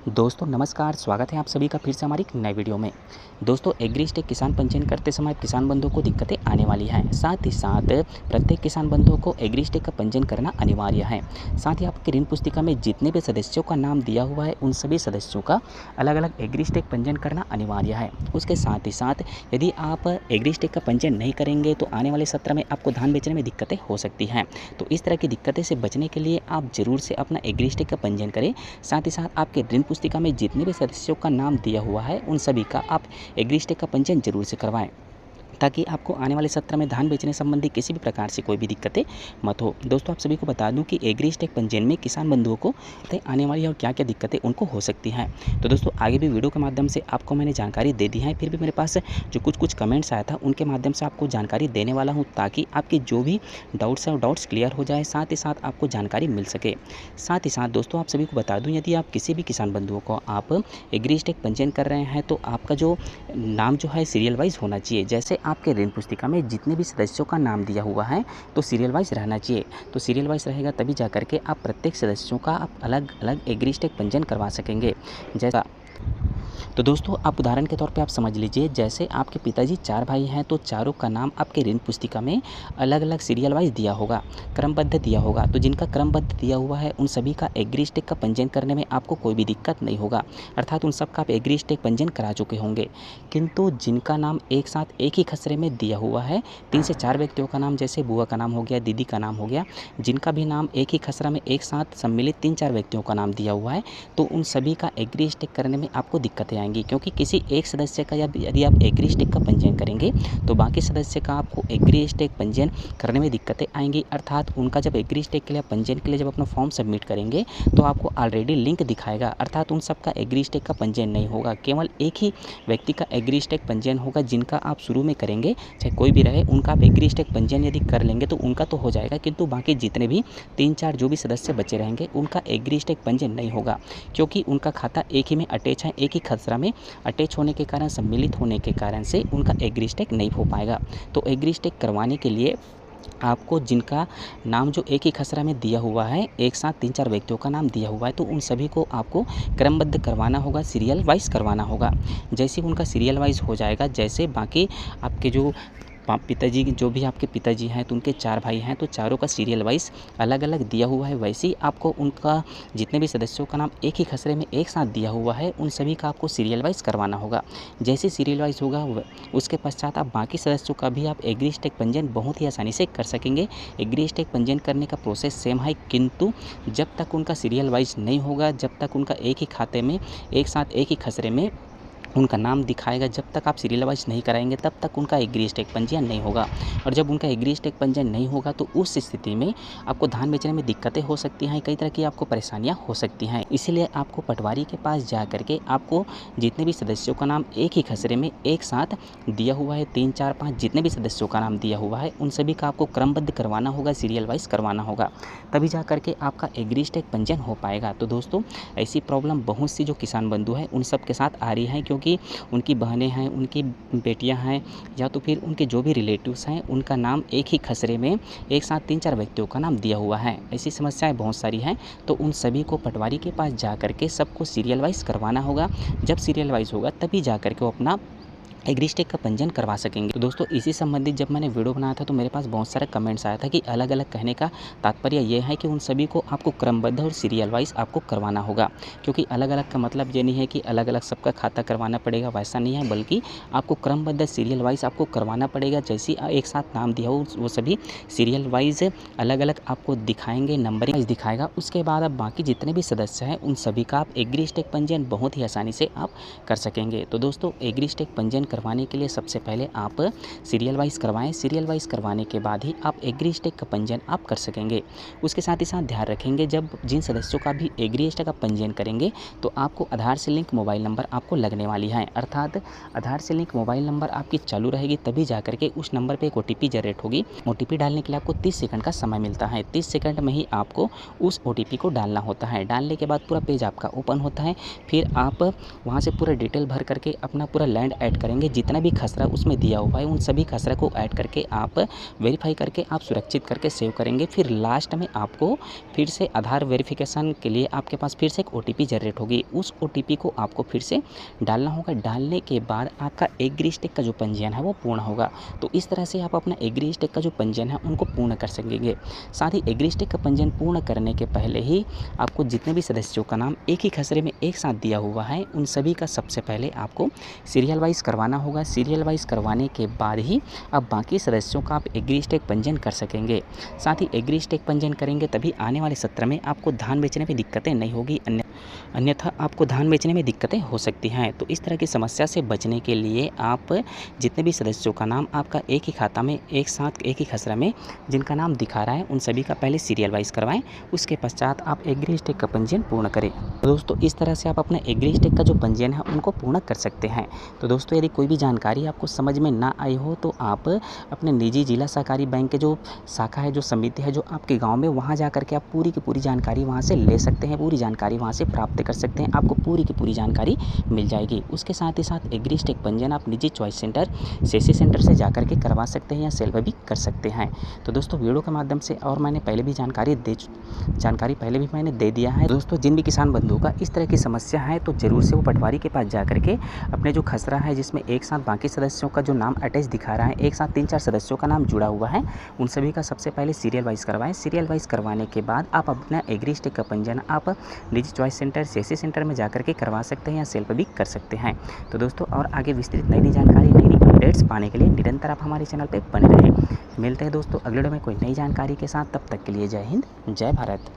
दोस्तों नमस्कार, स्वागत है आप सभी का फिर से हमारी एक नई वीडियो में। दोस्तों एग्रीस्टेक किसान पंजीयन करते समय किसान बंधुओं को दिक्कतें आने वाली हैं। साथ ही साथ प्रत्येक किसान बंधुओं को एग्रीस्टेक का पंजीयन करना अनिवार्य है। साथ ही आपकी ऋण पुस्तिका में जितने भी सदस्यों का नाम दिया हुआ है उन सभी सदस्यों का अलग अलग एग्रीस्टेक पंजीयन करना अनिवार्य है। उसके साथ ही साथ यदि आप एग्रीस्टेक का पंजीयन नहीं करेंगे तो आने वाले सत्र में आपको धान बेचने में दिक्कतें हो सकती हैं। तो इस तरह की दिक्कतें से बचने के लिए आप ज़रूर से अपना एग्रीस्टेक का पंजीयन करें। साथ ही साथ आपके ऋण पुस्तिका में जितने भी सदस्यों का नाम दिया हुआ है उन सभी का आप एग्रीस्टेक का पंजीयन जरूर से करवाएं, ताकि आपको आने वाले सत्र में धान बेचने संबंधी किसी भी प्रकार से कोई भी दिक्कतें मत हो। दोस्तों आप सभी को बता दूं कि एग्रीस्टेक पंजीयन में किसान बंधुओं को आने वाली और क्या क्या दिक्कतें उनको हो सकती हैं। तो दोस्तों आगे भी वीडियो के माध्यम से आपको मैंने जानकारी दे दी है, फिर भी मेरे पास जो कुछ कमेंट्स आया था उनके माध्यम से आपको जानकारी देने वाला हूँ, ताकि आपकी जो भी डाउट्स हैं वो डाउट्स क्लियर हो जाए, साथ ही साथ आपको जानकारी मिल सके। साथ ही साथ दोस्तों आप सभी को बता दूँ, यदि आप किसी भी किसान बंधुओं को आप एग्रीस्टेक पंजीयन कर रहे हैं तो आपका जो नाम जो है सीरियल वाइज होना चाहिए। जैसे आपके ऋण पुस्तिका में जितने भी सदस्यों का नाम दिया हुआ है तो सीरियल वाइज रहना चाहिए। तो सीरियल वाइज रहेगा तभी जा करके आप प्रत्येक सदस्यों का आप अलग अलग एग्रीस्टेक पंजीयन करवा सकेंगे। जैसा तो दोस्तों आप उदाहरण के तौर पे आप समझ लीजिए, जैसे आपके पिताजी 4 भाई हैं तो चारों का नाम आपके ऋण पुस्तिका में अलग अलग सीरियल वाइज दिया होगा, क्रमबद्ध दिया होगा। तो जिनका क्रमबद्ध दिया हुआ है उन सभी का एग्रीस्टेक का पंजीयन करने में आपको कोई भी दिक्कत नहीं होगा, अर्थात उन सब का आप एग्रीस्टेक पंजीयन करा चुके होंगे। किंतु जिनका नाम एक साथ एक ही खसरे में दिया हुआ है, 3 से 4 व्यक्तियों का नाम, जैसे बुआ का नाम हो गया, दीदी का नाम हो गया, जिनका भी नाम एक ही खसरा में एक साथ सम्मिलित 3-4 व्यक्तियों का नाम दिया हुआ है, तो उन सभी का एग्रीस्टेक करने में आपको दिक्कतें आएंगी। क्योंकि किसी एक सदस्य का यदि आप एग्रीस्टेक का पंजीयन करेंगे तो बाकी सदस्य का आपको एग्रीस्टेक पंजीयन करने में दिक्कतें आएंगी। अर्थात उनका जब एग्रीस्टेक के लिए पंजीयन के लिए जब अपना फॉर्म सबमिट करेंगे तो आपको ऑलरेडी लिंक दिखाएगा, अर्थात उन सबका एग्रीस्टेक का पंजीयन नहीं होगा। केवल एक ही व्यक्ति का एग्रीस्टेक पंजीयन होगा, जिनका आप शुरू में करेंगे, चाहे कोई भी रहे, उनका आप एग्रीस्टेक पंजीयन यदि कर लेंगे तो उनका तो हो जाएगा, किंतु बाकी जितने भी 3-4 जो भी सदस्य बचे रहेंगे उनका एग्रीस्टेक पंजीयन नहीं होगा, क्योंकि उनका खाता एक ही में अटैच है, एक ही खसरा में अटैच होने के कारण, सम्मिलित होने के कारण से उनका एग्रीस्टेक नहीं हो पाएगा। तो एग्रीस्टेक करवाने के लिए आपको जिनका नाम जो एक ही खसरा में दिया हुआ है, एक साथ 3-4 व्यक्तियों का नाम दिया हुआ है, तो उन सभी को आपको क्रमबद्ध करवाना होगा, सीरियल वाइज करवाना होगा। जैसे उनका सीरियल वाइज हो जाएगा, जैसे बाकी आपके जो पिताजी, जो भी आपके पिताजी हैं तो उनके 4 भाई हैं तो चारों का सीरियल वाइज अलग अलग दिया हुआ है, वैसे ही आपको उनका जितने भी सदस्यों का नाम एक ही खसरे में एक साथ दिया हुआ है उन सभी का आपको सीरियल वाइज करवाना होगा। जैसे सीरियल वाइज होगा उसके पश्चात आप बाकी सदस्यों का भी आप एग्रीस्टेक पंजीयन बहुत ही आसानी से कर सकेंगे। एग्रीस्टेक पंजीयन करने का प्रोसेस सेम है, किंतु जब तक उनका सीरियल वाइज नहीं होगा, जब तक उनका एक ही खाते में एक साथ एक ही खसरे में उनका नाम दिखाएगा, जब तक आप सीरियल वाइज नहीं कराएंगे तब तक उनका एग्रीस्टेक पंजीयन नहीं होगा। और जब उनका एग्रीस्टेक पंजीयन नहीं होगा तो उस स्थिति में आपको धान बेचने में दिक्कतें हो सकती हैं, कई तरह की आपको परेशानियां हो सकती हैं। इसीलिए आपको पटवारी के पास जा करके आपको जितने भी सदस्यों का नाम एक ही खसरे में एक साथ दिया हुआ है, 3, 4, 5 जितने भी सदस्यों का नाम दिया हुआ है उन सभी का आपको क्रमबद्ध करवाना होगा, सीरियल वाइज करवाना होगा, तभी जा करके आपका एग्रीस्टेक पंजीयन हो पाएगा। तो दोस्तों ऐसी प्रॉब्लम बहुत सी जो किसान बंधु हैं उन सब के साथ आ रही है, क्योंकि उनकी बहनें हैं, उनकी बेटियां हैं, या तो फिर उनके जो भी रिलेटिव्स हैं उनका नाम एक ही खसरे में एक साथ 3-4 व्यक्तियों का नाम दिया हुआ है। ऐसी समस्याएं बहुत सारी हैं, तो उन सभी को पटवारी के पास जा करके सबको सीरियल वाइज करवाना होगा। जब सीरियल वाइज होगा तभी जा करके वो अपना एग्रीस्टेक का पंजीयन करवा सकेंगे। तो दोस्तों इसी संबंधित जब मैंने वीडियो बनाया था तो मेरे पास बहुत सारे कमेंट्स आया था कि अलग अलग कहने का तात्पर्य ये है कि उन सभी को आपको क्रमबद्ध और सीरियल वाइज आपको करवाना होगा, क्योंकि अलग अलग का मतलब ये नहीं है कि अलग अलग सबका खाता करवाना पड़ेगा, वैसा नहीं है, बल्कि आपको क्रमबद्ध सीरियल वाइज आपको करवाना पड़ेगा। जैसे एक साथ नाम दिया हो वो सभी सीरियल वाइज अलग अलग आपको दिखाएंगे, नंबरिंग दिखाएगा। उसके बाद अब बाकी जितने भी सदस्य हैं उन सभी का आप एग्रीस्टेक पंजीयन बहुत ही आसानी से आप कर सकेंगे। तो दोस्तों एग्रीस्टेक पंजीयन करवाने के लिए सबसे पहले आप सीरियल वाइज करवाएं, सीरियल वाइज करवाने के बाद ही आप एग्रीस्टेक का पंजीयन आप कर सकेंगे। उसके साथ ही साथ ध्यान रखेंगे, जब जिन सदस्यों का भी एग्रीस्टेक का पंजीयन करेंगे तो आपको आधार से लिंक मोबाइल नंबर आपको लगने वाली है, अर्थात आधार से लिंक मोबाइल नंबर आपकी चालू रहेगी, तभी जा करके उस नंबर पर एक OTP जनरेट होगी। OTP डालने के लिए आपको 30 सेकंड का समय मिलता है, 30 सेकंड में ही आपको उस OTP को डालना होता है। डालने के बाद पूरा पेज आपका ओपन होता है, फिर आप वहाँ से पूरा डिटेल भर करके अपना पूरा लैंड ऐड करेंगे करेंगे, जितना भी खसरा उसमें दिया हुआ है उन सभी खसरा को ऐड करके आप वेरीफाई करके आप सुरक्षित करके सेव करेंगे। फिर लास्ट में आपको फिर से आधार वेरिफिकेशन के लिए आपके पास फिर से एक OTP जनरेट होगी। उस OTP को आपको फिर से डालना होगा। डालने के बाद आपका एग्रीस्टेक का जो पंजीयन है वो पूर्ण होगा। तो इस तरह से आप अपना एग्रीस्टेक का जो पंजीयन है उनको पूर्ण कर सकेंगे। साथ ही एग्रीस्टेक का पंजीयन पूर्ण करने के पहले ही आपको जितने भी सदस्यों का नाम एक ही खसरे में एक साथ दिया हुआ है उन सभी का सबसे पहले आपको सीरियल वाइज करवाना होगा। सीरियल वाइज करवाने के बाद ही अब बाकी सदस्यों का आप एग्रीस्टेक पंजीयन कर सकेंगे। साथ ही एग्रीस्टेक पंजीयन करेंगे तभी आने वाले सत्र में आपको धान बेचने में दिक्कतें नहीं होगी, अन्यथा आपको धान बेचने में दिक्कतें हो सकती हैं। तो इस तरह की समस्या से बचने के लिए आप जितने भी सदस्यों का नाम आपका एक ही खाता में एक साथ एक ही खसरा में जिनका नाम दिखा रहा है उन सभी का पहले सीरियल वाइज करवाएं। उसके पश्चात आप एग्रीस्टेक का पंजीयन पूर्ण करें। तो दोस्तों इस तरह से आप अपने एग्रीस्टेक का जो पंजीयन है उनको पूर्ण कर सकते हैं। तो दोस्तों यदि कोई भी जानकारी आपको समझ में ना आई हो तो आप अपने निजी जिला सहकारी बैंक के जो शाखा है, जो समिति है जो आपके गाँव में, वहाँ जा करके आप पूरी की पूरी जानकारी वहाँ से ले सकते हैं, पूरी जानकारी वहाँ से प्राप्त कर सकते हैं। आपको पूरी की पूरी जानकारी मिल जाएगी। उसके साथ ही साथ एग्रीस्टेक पंजीयन आप निजी चॉइस सेंटर, सीएससी सेंटर से जा करके करवा सकते हैं या सेल्फ भी कर सकते हैं। तो दोस्तों वीडियो के माध्यम से और मैंने पहले भी जानकारी पहले भी मैंने दे दिया है। दोस्तों जिन भी किसान बंधुओं का इस तरह की समस्या है तो ज़रूर से वो पटवारी के पास जा करके अपने जो खसरा है जिसमें एक साथ बाकी सदस्यों का जो नाम अटैच दिखा रहा है, एक साथ 3-4 सदस्यों का नाम जुड़ा हुआ है, उन सभी का सबसे पहले सीरियल वाइज करवाएं। सीरियल वाइज करवाने के बाद आप अपना एग्रीस्टेक का पंजीयन आप निजी चॉइस सेंटर, सीएससी सेंटर में जा करके करवा सकते हैं या सेल्फ भी कर सकते हैं। तो दोस्तों और आगे विस्तृत नई जानकारी, नई अपडेट्स पाने के लिए निरंतर आप हमारे चैनल पर बने रहें। मिलते हैं दोस्तों अगले वीडियो में कोई नई जानकारी के साथ। तब तक के लिए जय हिंद, जय भारत।